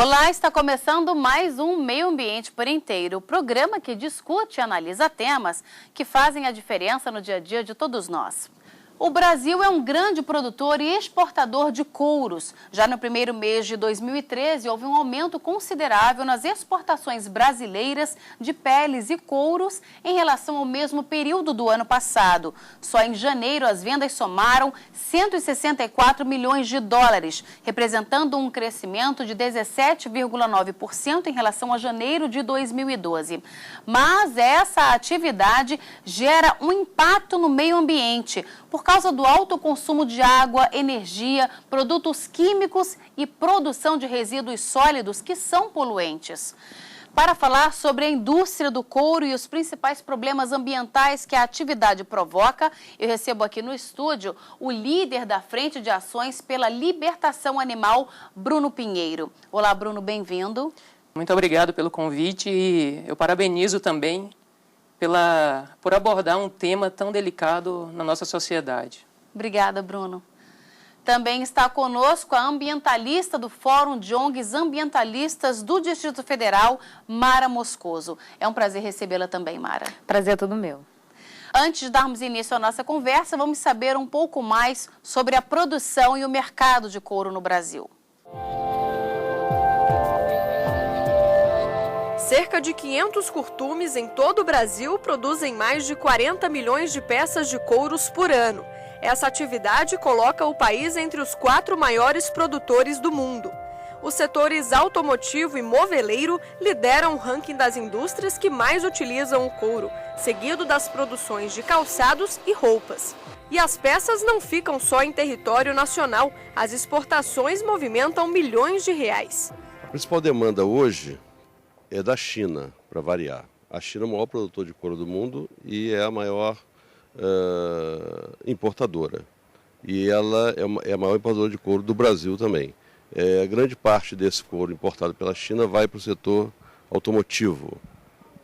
Olá, está começando mais um Meio Ambiente por Inteiro, o programa que discute e analisa temas que fazem a diferença no dia a dia de todos nós. O Brasil é um grande produtor e exportador de couros. Já no primeiro mês de 2013, houve um aumento considerável nas exportações brasileiras de peles e couros em relação ao mesmo período do ano passado. Só em janeiro, as vendas somaram 164 milhões de dólares, representando um crescimento de 17,9% em relação a janeiro de 2012. Mas essa atividade gera um impacto no meio ambiente, por causa do alto consumo de água, energia, produtos químicos e produção de resíduos sólidos que são poluentes. Para falar sobre a indústria do couro e os principais problemas ambientais que a atividade provoca, eu recebo aqui no estúdio o líder da Frente de Ações pela Libertação Animal, Bruno Pinheiro. Olá, Bruno, bem-vindo. Muito obrigado pelo convite e eu parabenizo também por abordar um tema tão delicado na nossa sociedade. Obrigada, Bruno. Também está conosco a ambientalista do Fórum de ONGs Ambientalistas do Distrito Federal, Mara Moscoso. É um prazer recebê-la também, Mara. Prazer é todo meu. Antes de darmos início à nossa conversa, vamos saber um pouco mais sobre a produção e o mercado de couro no Brasil. Cerca de 500 curtumes em todo o Brasil produzem mais de 40 milhões de peças de couros por ano. Essa atividade coloca o país entre os 4 maiores produtores do mundo. Os setores automotivo e moveleiro lideram o ranking das indústrias que mais utilizam o couro, seguido das produções de calçados e roupas. E as peças não ficam só em território nacional, as exportações movimentam milhões de reais. A principal demanda hoje é da China, para variar. A China é o maior produtor de couro do mundo e é a maior importadora. E ela é a maior importadora de couro do Brasil também. A grande parte desse couro importado pela China vai para o setor automotivo,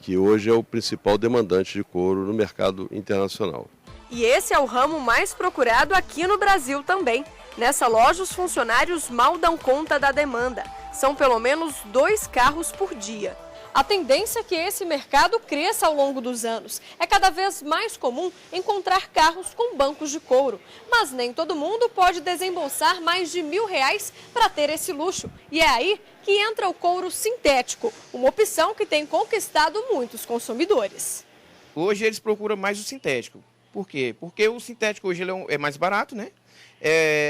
que hoje é o principal demandante de couro no mercado internacional. E esse é o ramo mais procurado aqui no Brasil também. Nessa loja, os funcionários mal dão conta da demanda. São pelo menos 2 carros por dia. A tendência é que esse mercado cresça ao longo dos anos. É cada vez mais comum encontrar carros com bancos de couro. Mas nem todo mundo pode desembolsar mais de R$1.000 para ter esse luxo. E é aí que entra o couro sintético, uma opção que tem conquistado muitos consumidores. Hoje eles procuram mais o sintético. Por quê? Porque o sintético hoje ele é mais barato, né?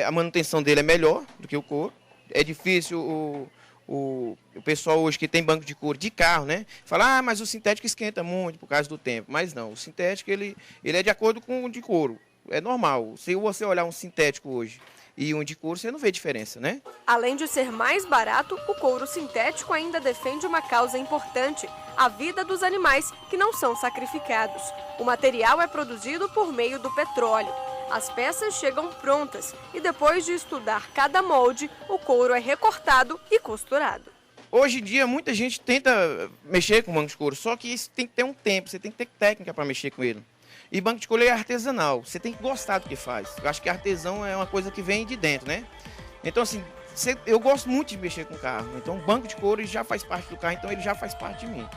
A manutenção dele é melhor do que o couro. É difícil o pessoal hoje que tem banco de couro de carro, né? Fala, mas o sintético esquenta muito por causa do tempo. Mas não, o sintético ele é de acordo com o de couro. É normal. Se você olhar um sintético hoje e um de couro, você não vê diferença, né? Além de ser mais barato, o couro sintético ainda defende uma causa importante, a vida dos animais que não são sacrificados. O material é produzido por meio do petróleo. As peças chegam prontas e depois de estudar cada molde, o couro é recortado e costurado. Hoje em dia muita gente tenta mexer com banco de couro, só que isso tem que ter um tempo, você tem que ter técnica para mexer com ele. E banco de couro é artesanal, você tem que gostar do que faz. Eu acho que artesão é uma coisa que vem de dentro, né? Então assim, eu gosto muito de mexer com carro, então o banco de couro já faz parte do carro, então ele já faz parte de mim.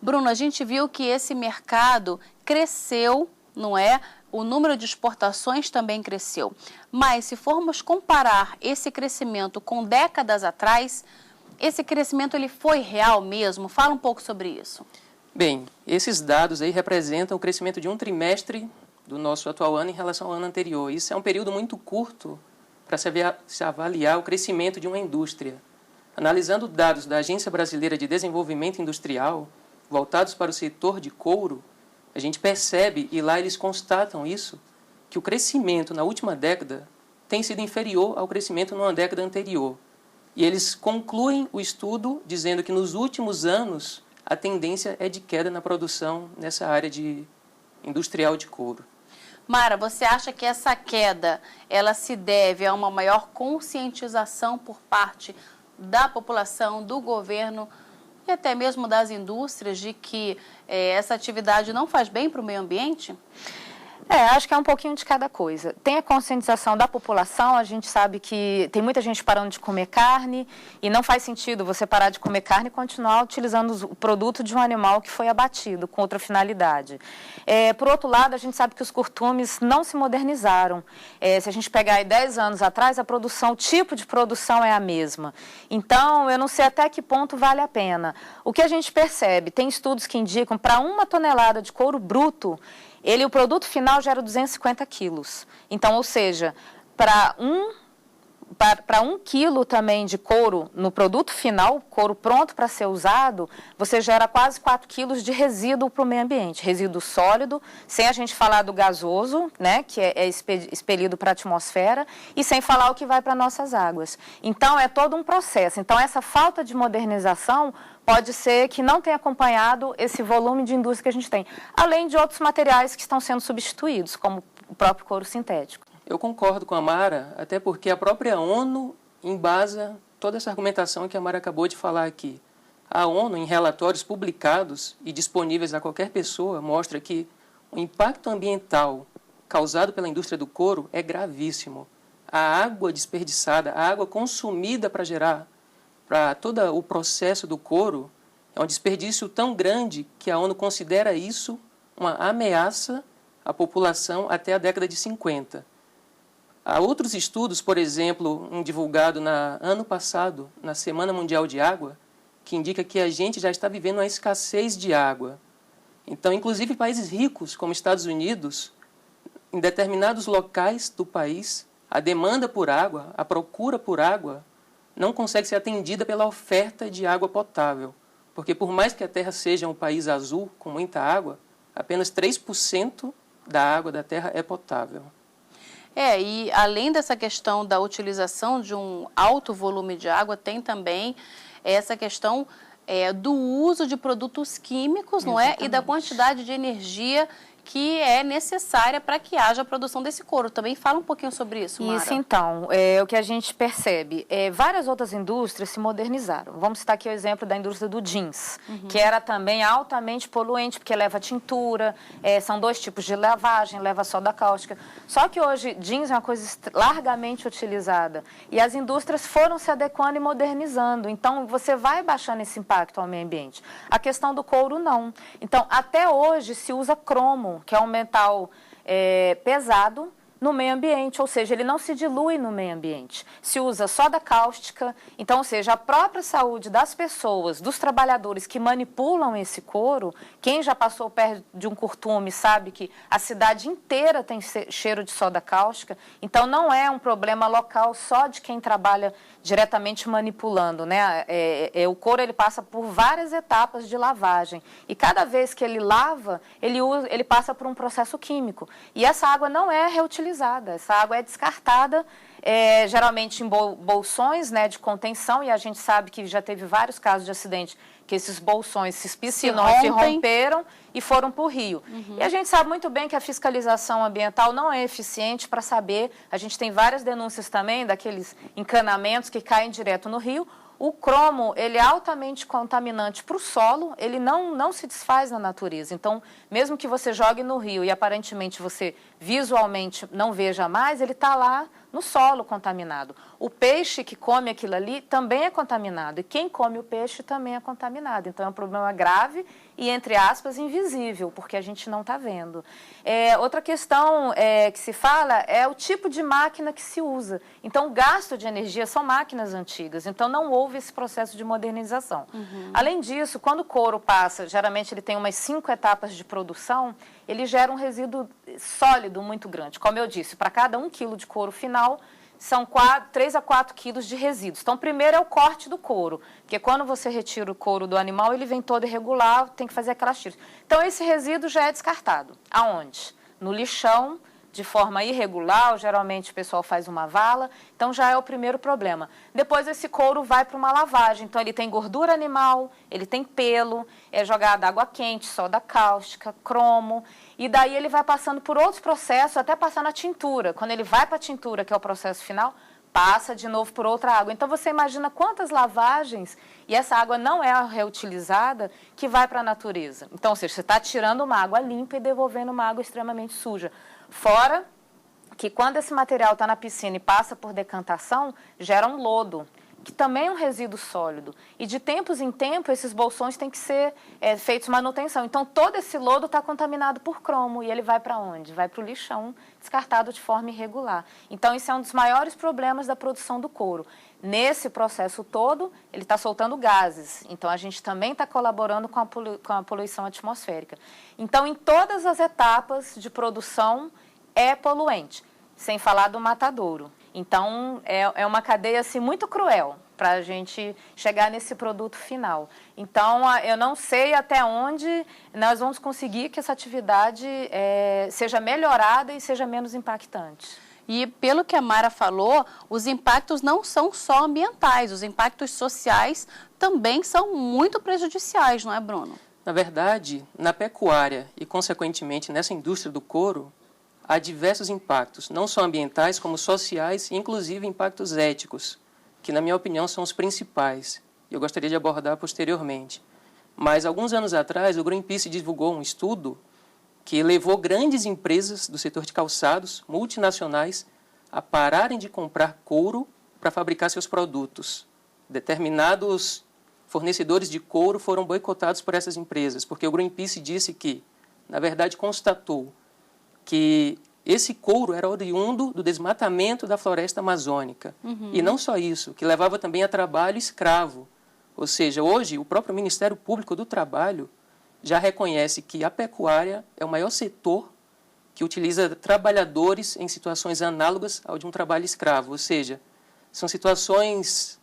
Bruno, a gente viu que esse mercado cresceu, não é? O número de exportações também cresceu. Mas se formos comparar esse crescimento com décadas atrás, esse crescimento ele foi real mesmo? Fala um pouco sobre isso. Bem, esses dados aí representam o crescimento de um trimestre do nosso atual ano em relação ao ano anterior. Isso é um período muito curto para se avaliar o crescimento de uma indústria. Analisando dados da Agência Brasileira de Desenvolvimento Industrial, voltados para o setor de couro, a gente percebe, e lá eles constatam isso, que o crescimento na última década tem sido inferior ao crescimento numa década anterior. E eles concluem o estudo dizendo que nos últimos anos a tendência é de queda na produção nessa área industrial de couro. Mara, você acha que essa queda ela se deve a uma maior conscientização por parte da população, do governo e até mesmo das indústrias de que essa atividade não faz bem para o meio ambiente? Acho que é um pouquinho de cada coisa. Tem a conscientização da população, a gente sabe que tem muita gente parando de comer carne e não faz sentido você parar de comer carne e continuar utilizando o produto de um animal que foi abatido com outra finalidade. Por outro lado, a gente sabe que os curtumes não se modernizaram. Se a gente pegar aí 10 anos atrás, o tipo de produção é a mesma. Então, eu não sei até que ponto vale a pena. O que a gente percebe, tem estudos que indicam para 1 tonelada de couro bruto, o produto final gera 250 quilos. Então, ou seja, para 1 quilo também de couro no produto final, couro pronto para ser usado, você gera quase 4 quilos de resíduo para o meio ambiente. Resíduo sólido, sem a gente falar do gasoso, né, que é expelido para a atmosfera, e sem falar o que vai para nossas águas. Então, é todo um processo. Então, essa falta de modernização pode ser que não tenha acompanhado esse volume de indústria que a gente tem, além de outros materiais que estão sendo substituídos, como o próprio couro sintético. Eu concordo com a Mara, até porque a própria ONU embasa toda essa argumentação que a Mara acabou de falar aqui. A ONU, em relatórios publicados e disponíveis a qualquer pessoa, mostra que o impacto ambiental causado pela indústria do couro é gravíssimo. A água desperdiçada, a água consumida para todo o processo do couro, é um desperdício tão grande que a ONU considera isso uma ameaça à população até a década de 50. Há outros estudos, por exemplo, um divulgado ano passado, na Semana Mundial de Água, que indica que a gente já está vivendo uma escassez de água. Então, inclusive países ricos, como Estados Unidos, em determinados locais do país, a demanda por água, a procura por água, não consegue ser atendida pela oferta de água potável. Porque por mais que a Terra seja um país azul, com muita água, apenas 3% da água da Terra é potável. E além dessa questão da utilização de um alto volume de água, tem também essa questão do uso de produtos químicos, não é? E da quantidade de energia que é necessária para que haja a produção desse couro. Também fala um pouquinho sobre isso, Mara. Isso, então, o que a gente percebe. Várias outras indústrias se modernizaram. Vamos citar aqui o exemplo da indústria do jeans, que era também altamente poluente, porque leva tintura, são 2 tipos de lavagem, leva soda cáustica. Só que hoje, jeans é uma coisa largamente utilizada. E as indústrias foram se adequando e modernizando. Então, você vai baixando esse impacto ao meio ambiente. A questão do couro, não. Então, até hoje, se usa cromo, que é um metal pesado, no meio ambiente, ou seja, ele não se dilui no meio ambiente. Se usa soda cáustica, então, ou seja, a própria saúde das pessoas, dos trabalhadores que manipulam esse couro, quem já passou perto de um curtume sabe que a cidade inteira tem cheiro de soda cáustica, então não é um problema local só de quem trabalha diretamente manipulando, né? O couro ele passa por várias etapas de lavagem e cada vez que ele lava, ele passa por um processo químico e essa água não é reutilizada, essa água é descartada, geralmente em bolsões, né, de contenção, e a gente sabe que já teve vários casos de acidente que esses bolsões, esses piscinões se romperam e foram para o rio. E a gente sabe muito bem que a fiscalização ambiental não é eficiente para saber, a gente tem várias denúncias também daqueles encanamentos que caem direto no rio. O cromo, ele é altamente contaminante para o solo, ele não se desfaz na natureza. Então, mesmo que você jogue no rio e aparentemente você visualmente não veja mais, ele está lá no solo contaminado. O peixe que come aquilo ali também é contaminado e quem come o peixe também é contaminado. Então, é um problema grave e, entre aspas, invisível, porque a gente não está vendo. Outra questão que se fala é o tipo de máquina que se usa. Então, o gasto de energia são máquinas antigas, então não houve esse processo de modernização. Além disso, quando o couro passa, geralmente ele tem umas 5 etapas de produção, ele gera um resíduo sólido muito grande. Como eu disse, para cada 1 quilo de couro final, são 3 a 4 quilos de resíduos. Então, primeiro é o corte do couro, porque quando você retira o couro do animal, ele vem todo irregular, tem que fazer aquelas tiras. Então, esse resíduo já é descartado. Aonde? No lixão, de forma irregular, geralmente o pessoal faz uma vala, então já é o primeiro problema. Depois esse couro vai para uma lavagem, então ele tem gordura animal, ele tem pelo, é jogado água quente, soda cáustica, cromo, e daí ele vai passando por outros processos, até passar na tintura. Quando ele vai para a tintura, que é o processo final, passa de novo por outra água. Então você imagina quantas lavagens, e essa água não é reutilizada, que vai para a natureza. Então, ou seja, você está tirando uma água limpa e devolvendo uma água extremamente suja. Fora que quando esse material está na piscina e passa por decantação, gera um lodo, que também é um resíduo sólido. E de tempos em tempos, esses bolsões têm que ser feitos manutenção. Então, todo esse lodo está contaminado por cromo. E ele vai para onde? Vai para o lixão, descartado de forma irregular. Então, isso é um dos maiores problemas da produção do couro. Nesse processo todo, ele está soltando gases. Então, a gente também está colaborando com a poluição atmosférica. Então, em todas as etapas de produção, é poluente. Sem falar do matadouro. Então, é uma cadeia assim, muito cruel para a gente chegar nesse produto final. Então, eu não sei até onde nós vamos conseguir que essa atividade seja melhorada e seja menos impactante. E pelo que a Mara falou, os impactos não são só ambientais, os impactos sociais também são muito prejudiciais, não é, Bruno? Na verdade, na pecuária e, consequentemente, nessa indústria do couro, há diversos impactos, não só ambientais, como sociais e, inclusive, impactos éticos, que, na minha opinião, são os principais. E eu gostaria de abordar posteriormente. Mas, alguns anos atrás, o Greenpeace divulgou um estudo que levou grandes empresas do setor de calçados, multinacionais, a pararem de comprar couro para fabricar seus produtos. Determinados fornecedores de couro foram boicotados por essas empresas, porque o Greenpeace disse que, na verdade, constatou que esse couro era oriundo do desmatamento da floresta amazônica. E não só isso, que levava também a trabalho escravo. Ou seja, hoje o próprio Ministério Público do Trabalho já reconhece que a pecuária é o maior setor que utiliza trabalhadores em situações análogas ao de um trabalho escravo. Ou seja, são situações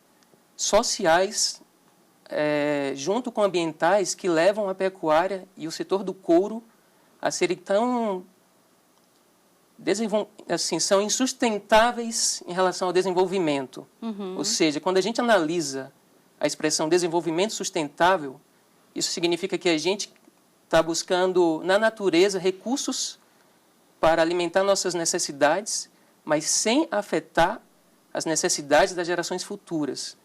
sociais junto com ambientais que levam a pecuária e o setor do couro a serem tão são insustentáveis em relação ao desenvolvimento. Ou seja, quando a gente analisa a expressão desenvolvimento sustentável, isso significa que a gente está buscando na natureza recursos para alimentar nossas necessidades, mas sem afetar as necessidades das gerações futuras.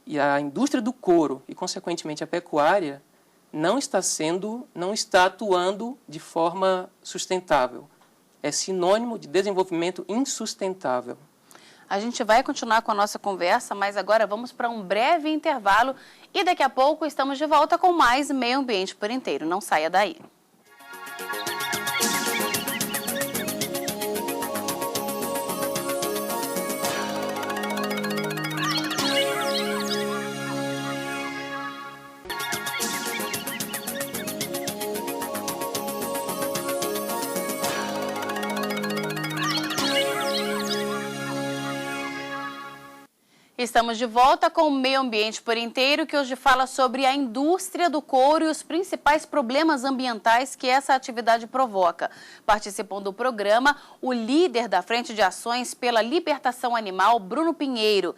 E a indústria do couro e, consequentemente, a pecuária não está atuando de forma sustentável. É sinônimo de desenvolvimento insustentável. A gente vai continuar com a nossa conversa, mas agora vamos para um breve intervalo e daqui a pouco estamos de volta com mais Meio Ambiente por Inteiro. Não saia daí. Estamos de volta com o Meio Ambiente por Inteiro, que hoje fala sobre a indústria do couro e os principais problemas ambientais que essa atividade provoca. Participam do programa o líder da Frente de Ações pela Libertação Animal, Bruno Pinheiro,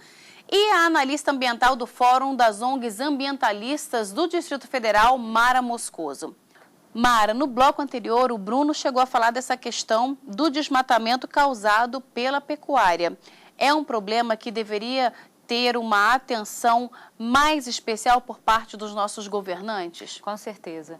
e a analista ambiental do Fórum das ONGs Ambientalistas do Distrito Federal, Mara Moscoso. Mara, no bloco anterior, o Bruno chegou a falar dessa questão do desmatamento causado pela pecuária. É um problema que deveria ter uma atenção mais especial por parte dos nossos governantes? Com certeza.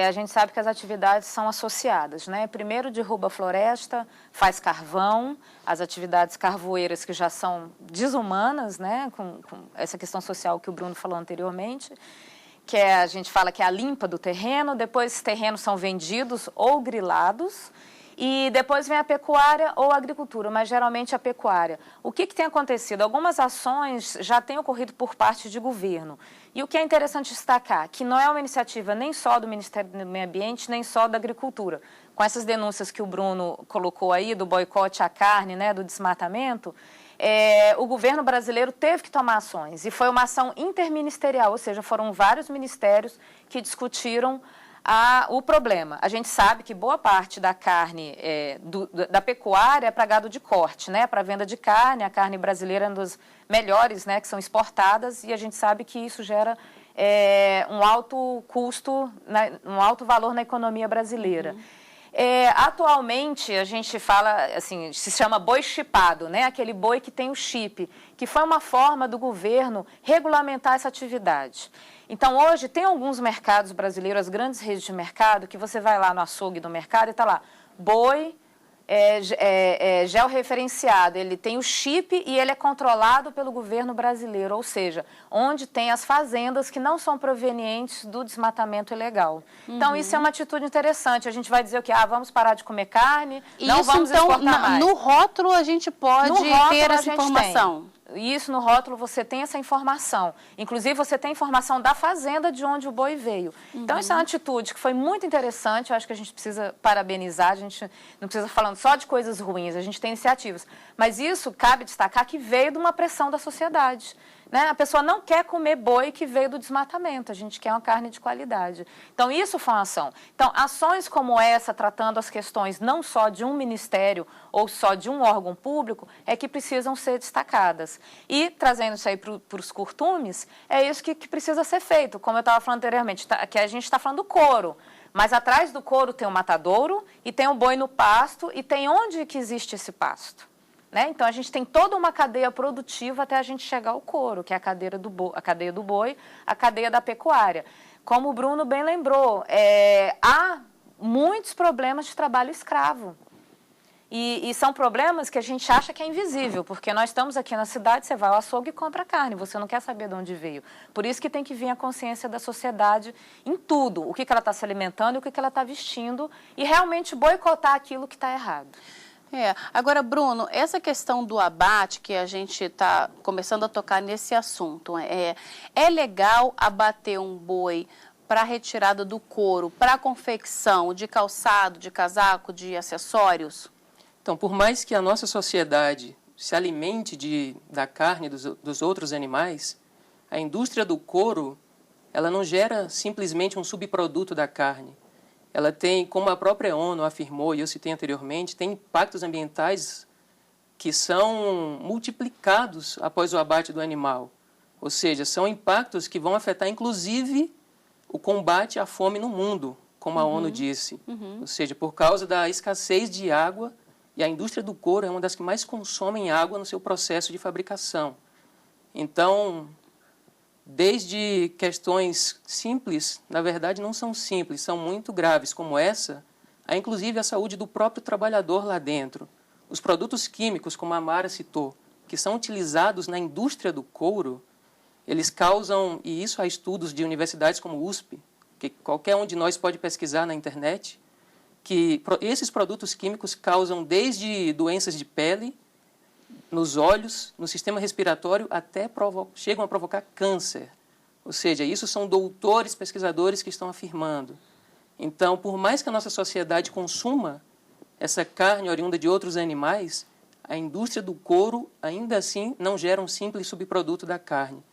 A gente sabe que as atividades são associadas, né? Primeiro derruba a floresta, faz carvão, as atividades carvoeiras que já são desumanas, né? Com essa questão social que o Bruno falou anteriormente, que a gente fala que é a limpa do terreno, depois esses terrenos são vendidos ou grilados, e depois vem a pecuária ou a agricultura, mas geralmente a pecuária. O que tem acontecido? Algumas ações já têm ocorrido por parte de governo. E o que é interessante destacar, que não é uma iniciativa nem só do Ministério do Meio Ambiente, nem só da Agricultura. Com essas denúncias que o Bruno colocou aí, do boicote à carne, né, do desmatamento, o governo brasileiro teve que tomar ações. E foi uma ação interministerial, ou seja, foram vários ministérios que discutiram o problema. A gente sabe que boa parte da carne da pecuária é para gado de corte, né? Para venda de carne. A carne brasileira é uma das melhores, né? Que são exportadas, e a gente sabe que isso gera um alto custo, um alto valor na economia brasileira. Atualmente, a gente fala, assim, se chama boi chipado, né? Aquele boi que tem o chip, que foi uma forma do governo regulamentar essa atividade. Então, hoje, tem alguns mercados brasileiros, as grandes redes de mercado, que você vai lá no açougue do mercado e está lá, boi georreferenciado, ele tem o chip e ele é controlado pelo governo brasileiro, ou seja, onde tem as fazendas que não são provenientes do desmatamento ilegal. Então, isso é uma atitude interessante. A gente vai dizer o quê? Vamos parar de comer carne, não isso, vamos então, exportar mais. No rótulo a gente pode ter essa informação. Isso, no rótulo você tem essa informação. Inclusive, você tem informação da fazenda de onde o boi veio. Então, isso é uma atitude que foi muito interessante. Eu acho que a gente precisa parabenizar. A gente não precisa falando só de coisas ruins. A gente tem iniciativas. Mas isso, cabe destacar que veio de uma pressão da sociedade. Né? A pessoa não quer comer boi que veio do desmatamento, a gente quer uma carne de qualidade. Então, isso foi uma ação. Então, ações como essa, tratando as questões não só de um ministério ou só de um órgão público, é que precisam ser destacadas. E, trazendo isso aí para os curtumes, é isso que precisa ser feito. Como eu estava falando anteriormente, que a gente está falando do couro. Mas atrás do couro tem o matadouro e tem o boi no pasto e tem onde que existe esse pasto. Né? Então, a gente tem toda uma cadeia produtiva até a gente chegar ao couro, que é a cadeia do boi, a cadeia da pecuária. Como o Bruno bem lembrou, há muitos problemas de trabalho escravo. E são problemas que a gente acha que é invisível, porque nós estamos aqui na cidade, você vai ao açougue e compra carne, você não quer saber de onde veio. Por isso que tem que vir a consciência da sociedade em tudo, o que ela está se alimentando e o que ela está vestindo, e realmente boicotar aquilo que está errado. Agora, Bruno, essa questão do abate, que a gente está começando a tocar nesse assunto, é legal abater um boi para retirada do couro, para confecção de calçado, de casaco, de acessórios? Então, por mais que a nossa sociedade se alimente da carne dos outros animais, a indústria do couro, ela não gera simplesmente um subproduto da carne. Ela tem, como a própria ONU afirmou, e eu citei anteriormente, tem impactos ambientais que são multiplicados após o abate do animal. Ou seja, são impactos que vão afetar, inclusive, o combate à fome no mundo, como a ONU disse. Ou seja, por causa da escassez de água, e a indústria do couro é uma das que mais consomem água no seu processo de fabricação. Então, desde questões simples, na verdade não são simples, são muito graves, como essa, há inclusive a saúde do próprio trabalhador lá dentro. Os produtos químicos, como a Mara citou, que são utilizados na indústria do couro, eles causam, e isso há estudos de universidades como o USP, que qualquer um de nós pode pesquisar na internet, que esses produtos químicos causam desde doenças de pele, nos olhos, no sistema respiratório, até chegam a provocar câncer. Ou seja, isso são doutores, pesquisadores que estão afirmando. Então, por mais que a nossa sociedade consuma essa carne oriunda de outros animais, a indústria do couro, ainda assim, não gera um simples subproduto da carne.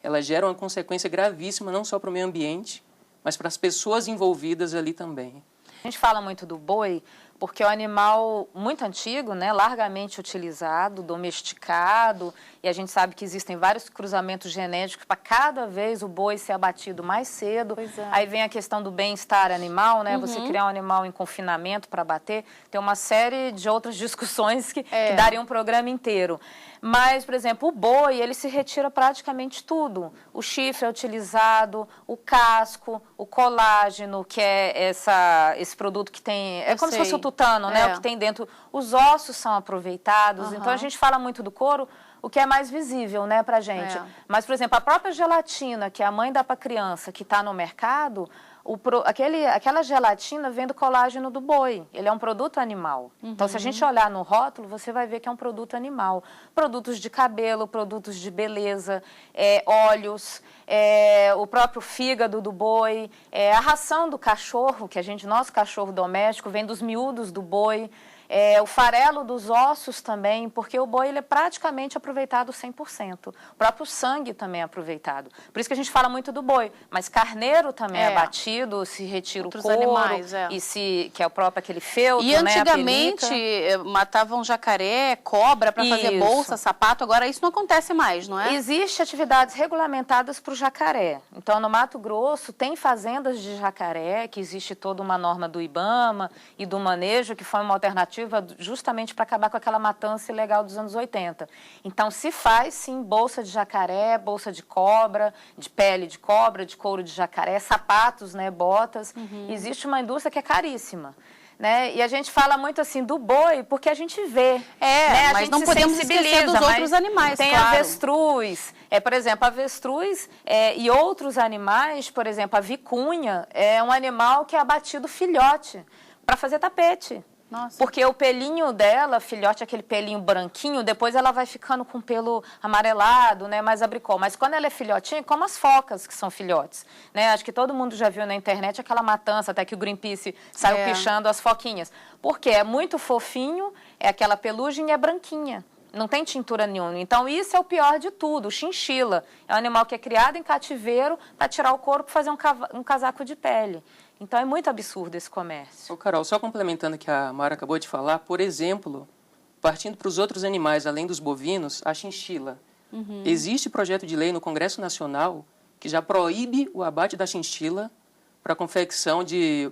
Ela gera uma consequência gravíssima, não só para o meio ambiente, mas para as pessoas envolvidas ali também. A gente fala muito do boi porque é um animal muito antigo, né, largamente utilizado, domesticado, e a gente sabe que existem vários cruzamentos genéticos para cada vez o boi ser abatido mais cedo. Aí vem a questão do bem-estar animal, né, você criar um animal em confinamento para abater, tem uma série de outras discussões que daria um programa inteiro. Mas, por exemplo, o boi, ele se retira praticamente tudo. O chifre é utilizado, o casco, o colágeno, que é esse produto que tem... É como se fosse o tutano, né? O que tem dentro. Os ossos são aproveitados. Então, a gente fala muito do couro, o que é mais visível, né, pra gente. Mas, por exemplo, a própria gelatina que a mãe dá pra criança, que está no mercado... Aquela gelatina vem do colágeno do boi, ele é um produto animal. Então, se a gente olhar no rótulo, você vai ver que é um produto animal. Produtos de cabelo, produtos de beleza, óleos, o próprio fígado do boi, a ração do cachorro, que nosso cachorro doméstico, vem dos miúdos do boi. O farelo dos ossos também, porque o boi ele é praticamente aproveitado 100%. O próprio sangue também é aproveitado. Por isso que a gente fala muito do boi. Mas carneiro também é batido, se retira outros o couro, animais, que é o próprio aquele feltro, e antigamente matavam jacaré, cobra para fazer bolsa, sapato. Agora isso não acontece mais, não é? Existem atividades regulamentadas para o jacaré. Então, no Mato Grosso, tem fazendas de jacaré, que existe toda uma norma do IBAMA e do manejo, que foi uma alternativa justamente para acabar com aquela matança ilegal dos anos 80. Então, se faz, sim, bolsa de jacaré, bolsa de cobra, de pele de cobra, de couro de jacaré, sapatos, né, botas. Existe uma indústria que é caríssima. né? E a gente fala muito assim do boi porque a gente vê. Né? A mas gente não se podemos esquecer sensibiliza, dos mas outros animais, tem claro. avestruz, por exemplo, avestruz e outros animais, por exemplo, a vicunha é um animal que é abatido filhote para fazer tapete. Nossa. Porque o pelinho dela, filhote, aquele pelinho branquinho, depois ela vai ficando com pelo amarelado, né, mais abricol. Mas quando ela é filhotinha, como as focas que são filhotes, né? Acho que todo mundo já viu na internet aquela matança, até que o Greenpeace saiu pichando as foquinhas. Porque é muito fofinho, é aquela pelugem e é branquinha. Não tem tintura nenhuma. Então, isso é o pior de tudo. O chinchila é um animal que é criado em cativeiro para tirar o couro para fazer um casaco de pele. Então, é muito absurdo esse comércio. Ô, Carol, só complementando o que a Mara acabou de falar, por exemplo, partindo para os outros animais, além dos bovinos, a chinchila. Existe projeto de lei no Congresso Nacional que já proíbe o abate da chinchila para confecção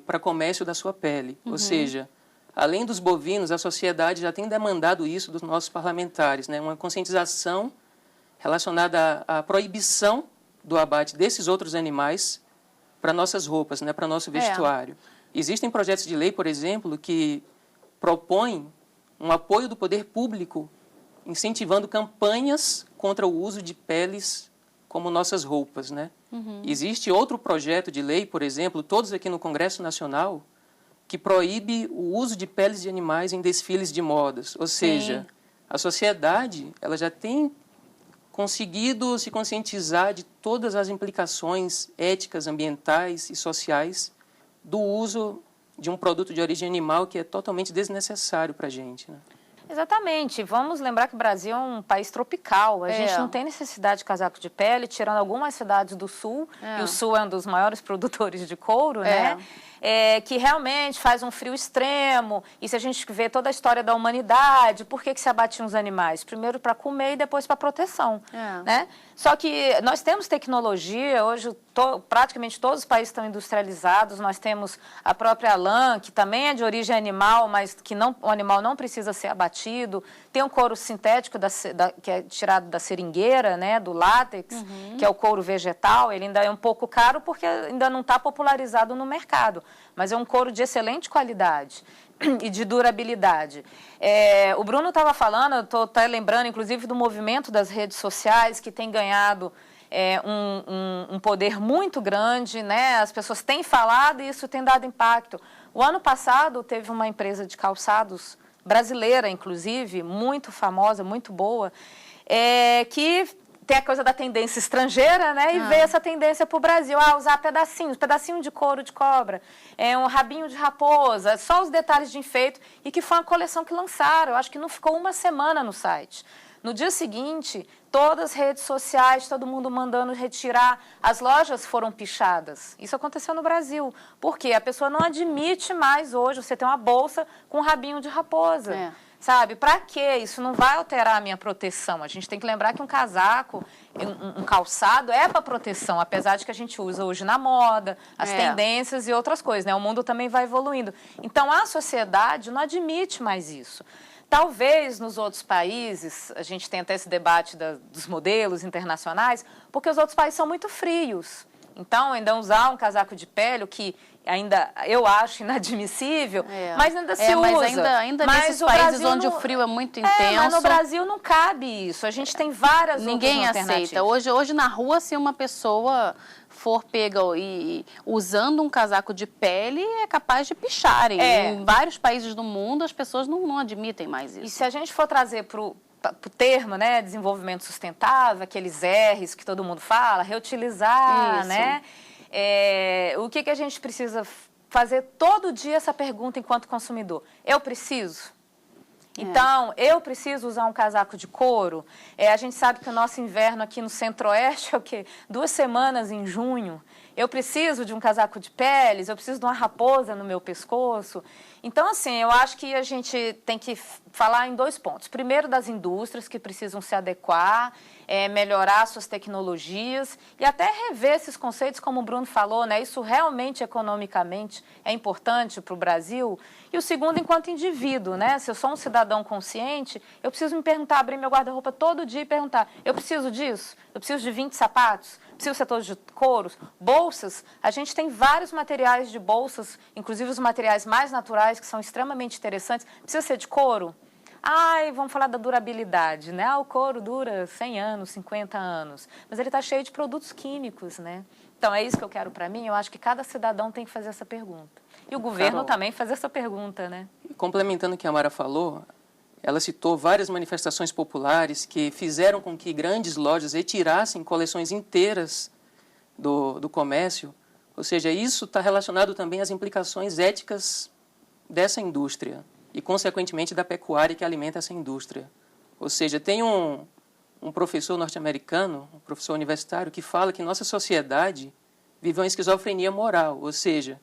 para comércio da sua pele. Ou seja, além dos bovinos, a sociedade já tem demandado isso dos nossos parlamentares, né? Uma conscientização relacionada à proibição do abate desses outros animais para nossas roupas, né? Para nosso vestuário. Existem projetos de lei, por exemplo, que propõem um apoio do poder público incentivando campanhas contra o uso de peles como nossas roupas, né? Existe outro projeto de lei, por exemplo, todos aqui no Congresso Nacional, que proíbe o uso de peles de animais em desfiles de modas. Ou seja, a sociedade ela já tem conseguido se conscientizar de todas as implicações éticas, ambientais e sociais do uso de um produto de origem animal que é totalmente desnecessário para a gente, né? Exatamente. Vamos lembrar que o Brasil é um país tropical. A gente não tem necessidade de casaco de pele, tirando algumas cidades do sul, e o sul é um dos maiores produtores de couro, né? Que realmente faz um frio extremo. E se a gente vê toda a história da humanidade, por que se abatiam os animais? Primeiro para comer e depois para proteção, né? Só que nós temos tecnologia, hoje praticamente todos os países estão industrializados, nós temos a própria lã, que também é de origem animal, mas que o animal não precisa ser abatido, tem um couro sintético que é tirado da seringueira, né, do látex, que é o couro vegetal, ele ainda é um pouco caro porque ainda não está popularizado no mercado, mas é um couro de excelente qualidade e de durabilidade. O Bruno estava falando, eu estou até lembrando, inclusive, do movimento das redes sociais, que tem ganhado um poder muito grande, né? As pessoas têm falado e isso tem dado impacto. O ano passado teve uma empresa de calçados, brasileira inclusive, muito famosa, muito boa, que tem a coisa da tendência estrangeira, né? E veio essa tendência para o Brasil, usar pedacinho de couro de cobra, um rabinho de raposa, só os detalhes de enfeite, e que foi uma coleção que lançaram, eu acho que não ficou uma semana no site. No dia seguinte, todas as redes sociais, todo mundo mandando retirar, as lojas foram pichadas. Isso aconteceu no Brasil. Por quê? A pessoa não admite mais hoje você ter uma bolsa com um rabinho de raposa. Sabe? Para quê? Isso não vai alterar a minha proteção. A gente tem que lembrar que um casaco, um calçado é para proteção, apesar de que a gente usa hoje na moda, as tendências e outras coisas, né? O mundo também vai evoluindo. Então, a sociedade não admite mais isso. Talvez nos outros países, a gente tem até esse debate dos modelos internacionais, porque os outros países são muito frios. Então, ainda usar um casaco de pele, o que ainda eu acho inadmissível, mas ainda se usa. Mas ainda nesses países onde o frio é muito intenso... mas no Brasil não cabe isso. A gente tem várias Ninguém outras alternativas. aceita. Hoje na rua, se uma pessoa for pega e usando um casaco de pele, é capaz de picharem. Em vários países do mundo, as pessoas não admitem mais isso. E se a gente for trazer para o termo, né, desenvolvimento sustentável, aqueles R's que todo mundo fala, reutilizar, né? O que a gente precisa fazer todo dia essa pergunta enquanto consumidor? Eu preciso? Então, eu preciso usar um casaco de couro? A gente sabe que o nosso inverno aqui no Centro-Oeste é o quê? 2 semanas em junho. Eu preciso de um casaco de peles, eu preciso de uma raposa no meu pescoço. Então, assim, eu acho que a gente tem que falar em 2 pontos. Primeiro, das indústrias que precisam se adequar, melhorar suas tecnologias e até rever esses conceitos, como o Bruno falou, né? Isso realmente, economicamente, é importante para o Brasil. E o segundo, enquanto indivíduo, né? Se eu sou um cidadão consciente, eu preciso me perguntar, abrir meu guarda-roupa todo dia e perguntar, eu preciso disso? Eu preciso de 20 sapatos? Precisa o setor de couros, bolsas, a gente tem vários materiais de bolsas, inclusive os materiais mais naturais, que são extremamente interessantes. Precisa ser de couro? Ai, vamos falar da durabilidade, né? O couro dura 100 anos, 50 anos, mas ele está cheio de produtos químicos, né? Então, é isso que eu quero para mim. Eu acho que cada cidadão tem que fazer essa pergunta. E o governo também fazer essa pergunta, né? Complementando o que a Mara falou, ela citou várias manifestações populares que fizeram com que grandes lojas retirassem coleções inteiras do comércio. Ou seja, isso está relacionado também às implicações éticas dessa indústria e, consequentemente, da pecuária que alimenta essa indústria. Ou seja, tem um professor norte-americano, um professor universitário, que fala que nossa sociedade vive uma esquizofrenia moral. Ou seja,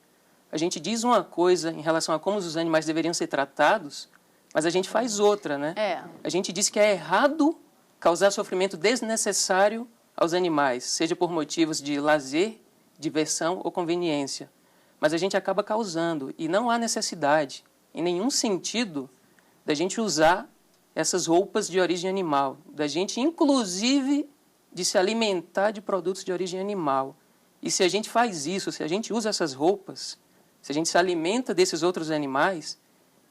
a gente diz uma coisa em relação a como os animais deveriam ser tratados, mas a gente faz outra, né? A gente diz que é errado causar sofrimento desnecessário aos animais, seja por motivos de lazer, diversão ou conveniência. Mas a gente acaba causando, e não há necessidade, em nenhum sentido, da gente usar essas roupas de origem animal, da gente, inclusive, de se alimentar de produtos de origem animal. E se a gente faz isso, se a gente usa essas roupas, se a gente se alimenta desses outros animais,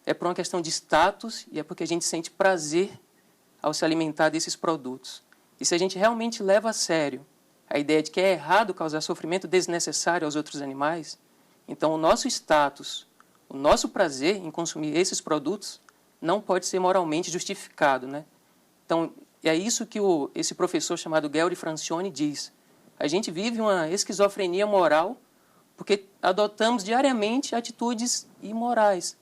é por uma questão de status e é porque a gente sente prazer ao se alimentar desses produtos. E se a gente realmente leva a sério a ideia de que é errado causar sofrimento desnecessário aos outros animais, então o nosso status, o nosso prazer em consumir esses produtos não pode ser moralmente justificado, né? Então, é isso que esse professor chamado Guelry Francione diz. A gente vive uma esquizofrenia moral porque adotamos diariamente atitudes imorais.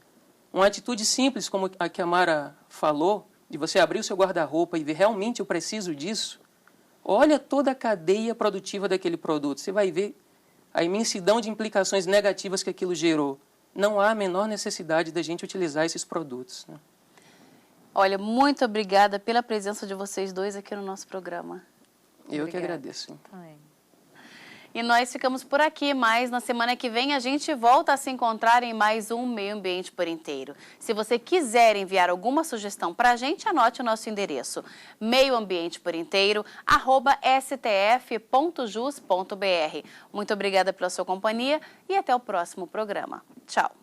Uma atitude simples, como a que a Mara falou, de você abrir o seu guarda-roupa e ver realmente eu preciso disso, olha toda a cadeia produtiva daquele produto. Você vai ver a imensidão de implicações negativas que aquilo gerou. Não há a menor necessidade da gente utilizar esses produtos, né? Olha, muito obrigada pela presença de vocês dois aqui no nosso programa. Eu que agradeço. E nós ficamos por aqui, mas na semana que vem a gente volta a se encontrar em mais um Meio Ambiente por Inteiro. Se você quiser enviar alguma sugestão para a gente, anote o nosso endereço, meioambienteporinteiro@stf.jus.br. Muito obrigada pela sua companhia e até o próximo programa. Tchau!